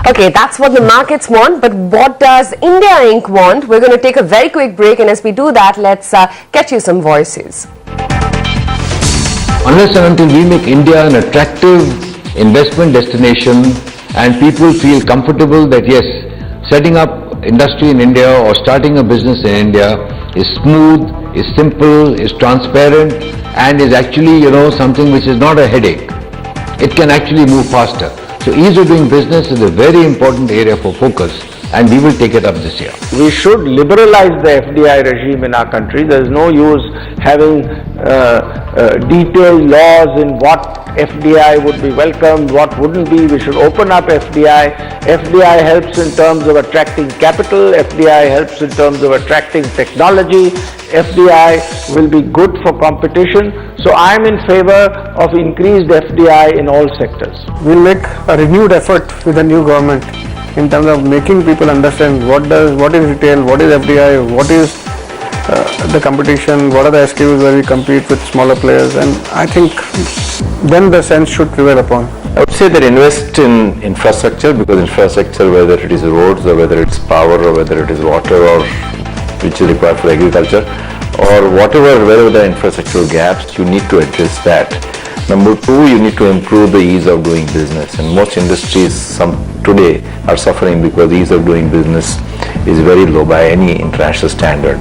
Okay, that's what the markets want, but what does India Inc. want? We're going to take a very quick break, and as we do that, let's get you some voices. Unless and until we make India an attractive investment destination and people feel comfortable that yes, setting up industry in India or starting a business in India is smooth, is simple, is transparent and is actually, something which is not a headache. It can actually move faster. So ease of doing business is a very important area for focus and we will take it up this year. We should liberalize the FDI regime in our country. There is no use having detailed laws in what FDI would be welcomed, what wouldn't be. We should open up FDI. FDI helps in terms of attracting capital. FDI helps in terms of attracting technology. FDI will be good for competition. So I am in favor of increased FDI in all sectors. We'll make a renewed effort with the new government in terms of making people understand what is retail, what is FDI, what is the competition, what are the SKUs where we compete with smaller players, and I think then the sense should prevail upon. I would say that invest in infrastructure, because infrastructure, whether it is roads or whether it's power or whether it is water or which is required for agriculture or wherever the infrastructural gaps, you need to address that. Number two, you need to improve the ease of doing business, and most industries today are suffering because the ease of doing business is very low by any international standard.